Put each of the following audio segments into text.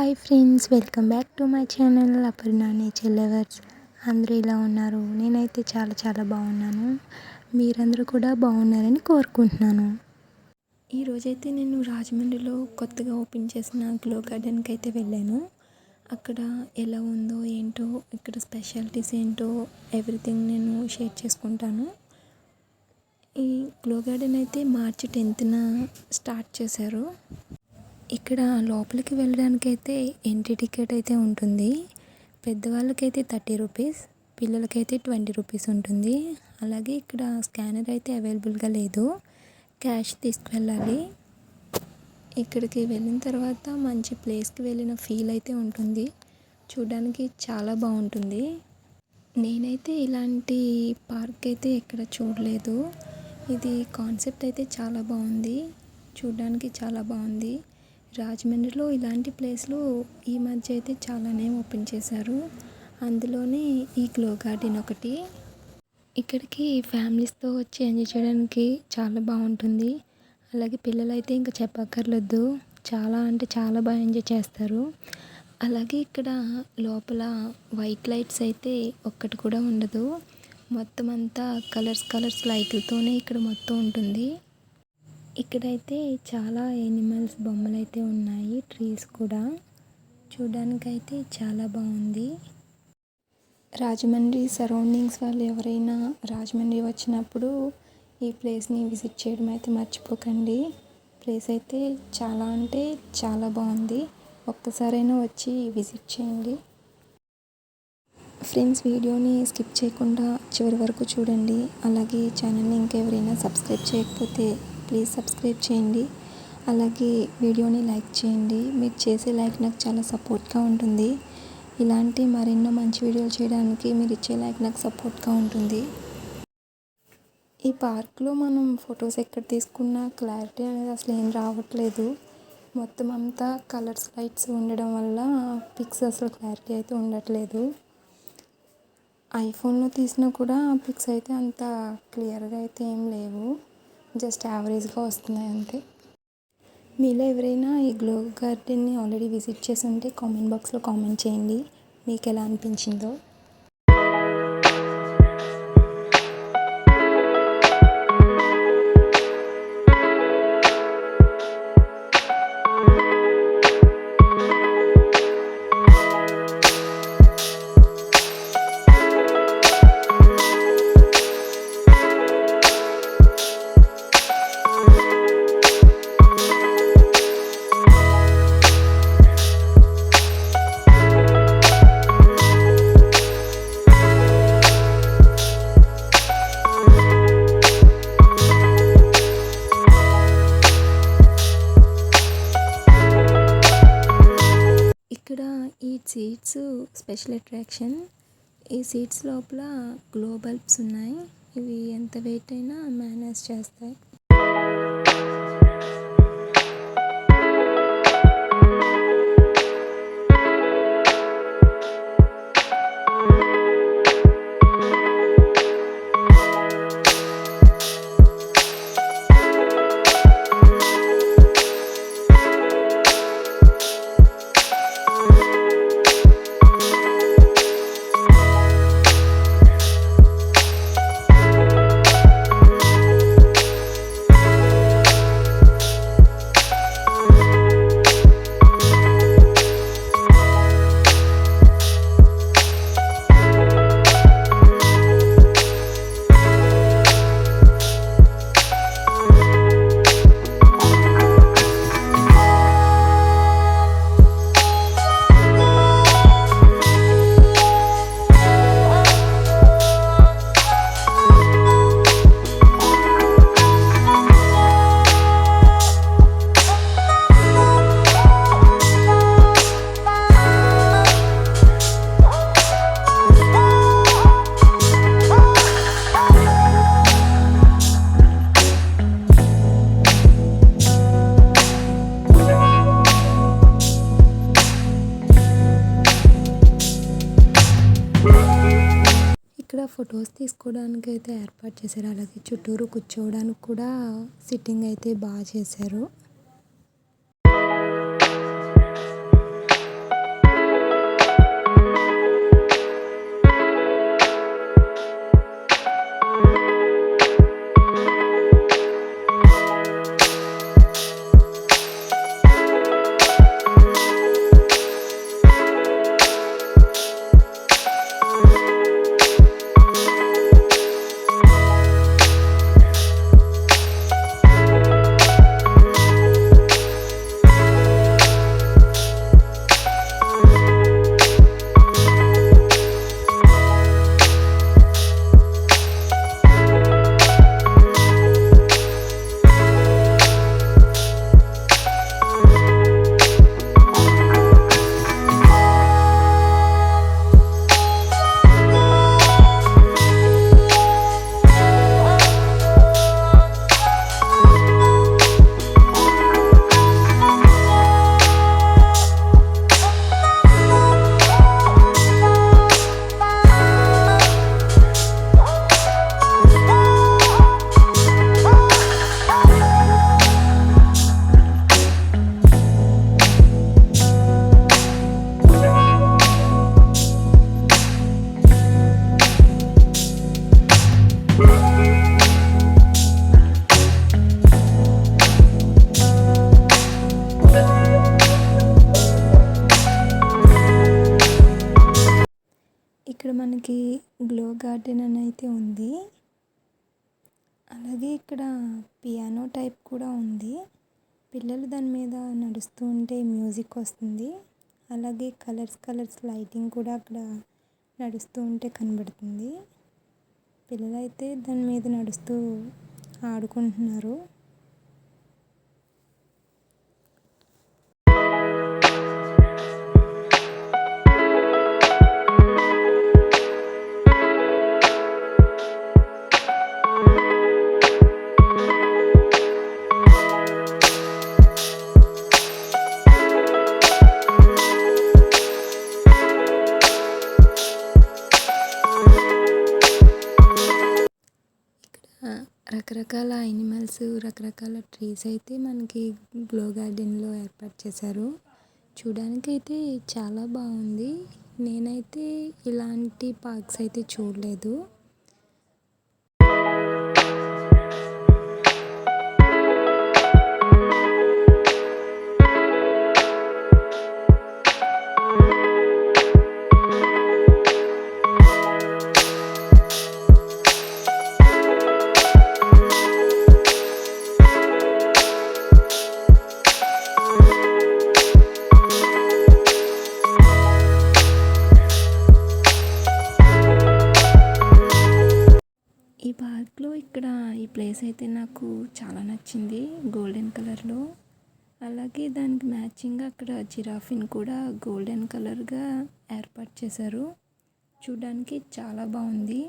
Hi friends, welcome back to my channel Aparna nature lovers. అందరూ ఎలా ఉన్నారు? నేనైతే చాలా బాగున్నాను. మీరందరూ కూడా బాగున్నారని కోరుకుంటున్నాను. ఈరోజైతే నేను రాజమండ్రిలో కొత్తగా ఓపెన్ చేసిన గ్లో గార్డెన్కి అయితే వెళ్ళాను. అక్కడ ఎలా ఉందో ఏంటో, ఇక్కడ స్పెషాలిటీస్ ఏంటో ఎవ్రీథింగ్ నేను షేర్ చేసుకుంటాను. ఈ గ్లో గార్డెన్ అయితే మార్చి 10న స్టార్ట్ చేశారు. ఇక్కడ లోపలికి వెళ్ళడానికైతే ఎంట్రీ టికెట్ అయితే ఉంటుంది. పెద్దవాళ్ళకైతే 30 రూపీస్, పిల్లలకైతే 20 రూపీస్ ఉంటుంది. అలాగే ఇక్కడ స్కానర్ అయితే అవైలబుల్గా లేదు, క్యాష్ తీసుకువెళ్ళాలి. ఇక్కడికి వెళ్ళిన తర్వాత మంచి ప్లేస్కి వెళ్ళిన ఫీల్ అయితే ఉంటుంది. చూడడానికి చాలా బాగుంటుంది. నేనైతే ఇలాంటి పార్క్ అయితే ఎక్కడ చూడలేదు. ఇది కాన్సెప్ట్ అయితే చాలా బాగుంది, చూడడానికి చాలా బాగుంది. రాజమండ్రిలో ఇలాంటి ప్లేస్లు ఈ మధ్య అయితే చాలానే ఓపెన్ చేశారు. అందులోనే ఈ గ్లో గార్డెన్ ఒకటి. ఇక్కడికి ఫ్యామిలీస్తో వచ్చి ఎంజాయ్ చేయడానికి చాలా బాగుంటుంది. అలాగే పిల్లలైతే ఇంకా చెప్పక్కర్లేదు, చాలా బాగా ఎంజాయ్ చేస్తారు. అలాగే ఇక్కడ లోపల వైట్ లైట్స్ అయితే ఒక్కటి కూడా ఉండదు. మొత్తం అంతా కలర్స్ లైట్లతోనే ఇక్కడ మొత్తం ఉంటుంది. ఇక్కడైతే చాలా ఎనిమల్స్ బొమ్మలు అయితే ఉన్నాయి, ట్రీస్ కూడా. చూడడానికైతే చాలా బాగుంది. రాజమండ్రి సరౌండింగ్స్ వాళ్ళు ఎవరైనా రాజమండ్రి వచ్చినప్పుడు ఈ ప్లేస్ని విజిట్ చేయడం అయితే మర్చిపోకండి. ప్లేస్ అయితే చాలా బాగుంది. ఒక్కసారైనా వచ్చి విజిట్ చేయండి. ఫ్రెండ్స్, వీడియోని స్కిప్ చేయకుండా చివరి వరకు చూడండి. అలాగే ఛానల్ని ఇంకెవరైనా సబ్స్క్రైబ్ చేయకపోతే ప్లీజ్ సబ్స్క్రైబ్ చేయండి. అలాగే వీడియోని లైక్ చేయండి. మీరు చేసే లైక్ నాకు చాలా సపోర్ట్గా ఉంటుంది. ఇలాంటి మరెన్నో మంచి వీడియోలు చేయడానికి మీరు ఇచ్చే లైక్ నాకు సపోర్ట్గా ఉంటుంది. ఈ పార్క్లో మనం ఫొటోస్ ఎక్కడ తీసుకున్నా క్లారిటీ అనేది అసలు ఏం రావట్లేదు. మొత్తం అంతా కలర్స్ లైట్స్ ఉండడం వల్ల పిక్స్ అసలు క్లారిటీ అయితే ఉండట్లేదు. ఐఫోన్లో తీసినా కూడా పిక్స్ అయితే అంత క్లియర్గా అయితే ఏం లేవు, జస్ట్ యావరేజ్గా వస్తున్నాయి అంతే. మీలో ఎవరైనా ఈ గ్లో గార్డెన్ని ఆల్రెడీ విజిట్ చేసి ఉంటే కామెంట్ బాక్స్లో కామెంట్ చేయండి మీకు ఎలా అనిపించిందో. ఇక్కడ ఈ సీడ్స్ స్పెషల్ అట్రాక్షన్. ఈ సీడ్స్ లోపల గ్లో బల్బ్స్ ఉన్నాయి. ఇవి ఎంత వెయిట్ అయినా మేనేజ్ చేస్తాయి. ఇక్కడ ఫొటోస్ తీసుకోవడానికి అయితే ఏర్పాటు చేశారు. అలాగే చుట్టూరు కూర్చోవడానికి కూడా సిట్టింగ్ అయితే బాగా చేశారు. గార్డెన్ అని అయితే ఉంది. అలాగే ఇక్కడ పియానో టైప్ కూడా ఉంది. పిల్లలు దాని మీద నడుస్తూ ఉంటే మ్యూజిక్ వస్తుంది. అలాగే కలర్స్ లైటింగ్ కూడా అక్కడ నడుస్తూ ఉంటే కనబడుతుంది. పిల్లలైతే దాని మీద నడుస్తూ ఆడుకుంటున్నారు. రకరకాల యానిమల్స్, రకరకాల ట్రీస్ అయితే మనకి గ్లో గార్డెన్లో ఏర్పాటు చేశారు. చూడడానికైతే చాలా బాగుంది. నేనైతే ఇలాంటి పార్క్స్ అయితే చూడలేదు. ఈ పార్క్లో ఈ ప్లేస్ అయితే నాకు చాలా నచ్చింది, గోల్డెన్ కలర్లో. అలాగే దానికి మ్యాచింగ్గా అక్కడ జిరాఫీని కూడా గోల్డెన్ కలర్గా ఏర్పాటు చేశారు. చూడడానికి చాలా బాగుంది.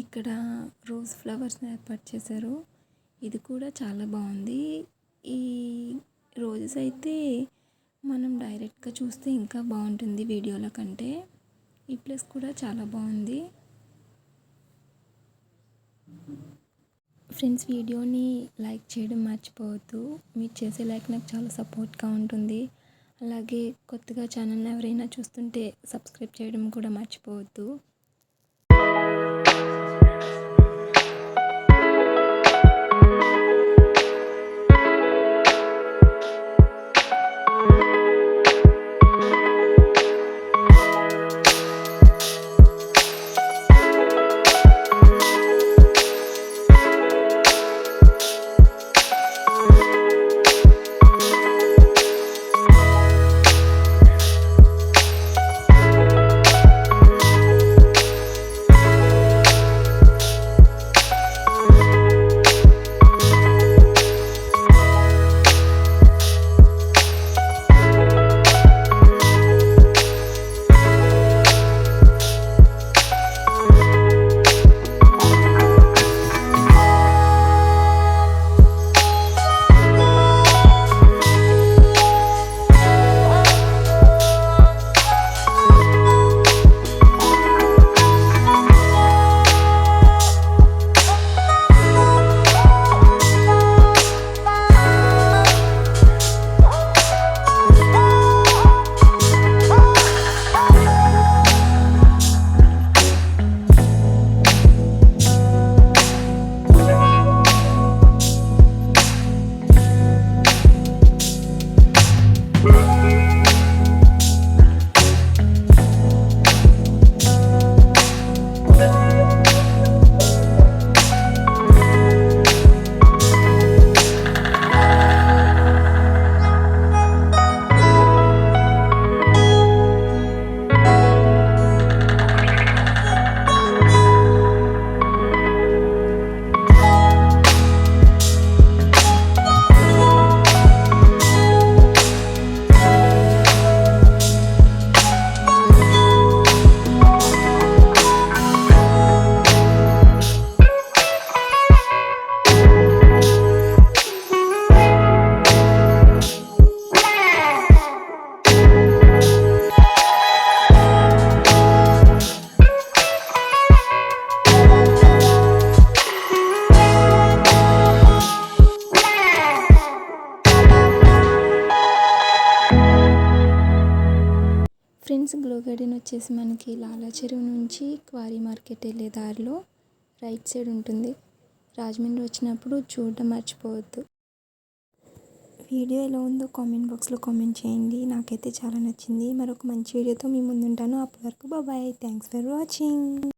ఇక్కడ రోజ్ ఫ్లవర్స్ని ఏర్పాటు చేశారు. ఇది కూడా చాలా బాగుంది. ఈ రోజెస్ అయితే మనం డైరెక్ట్గా చూస్తే ఇంకా బాగుంటుంది వీడియోల కంటే. ఈ ప్లేస్ కూడా చాలా బాగుంది. ఫ్రెండ్స్, వీడియోని లైక్ చేయడం మర్చిపోవద్దు. మీరు చేసే లైక్ నాకు చాలా సపోర్ట్గా ఉంటుంది. అలాగే కొత్తగా ఛానల్ని ఎవరైనా చూస్తుంటే సబ్స్క్రైబ్ చేయడం కూడా మర్చిపోవద్దు. గార్డెన్ వచ్చేసి మనకి లాలా చెరువు నుంచి క్వారీ మార్కెట్ వెళ్ళే దారిలో రైట్ సైడ్ ఉంటుంది. రాజమండ్రి వచ్చినప్పుడు చూడటం మర్చిపోవద్దు. వీడియో ఎలా ఉందో కామెంట్ బాక్స్లో కామెంట్ చేయండి. నాకైతే చాలా నచ్చింది. మరొక మంచి వీడియోతో మీ ముందుంటాను. అప్పటి వరకు బాయ్. Thanks for watching.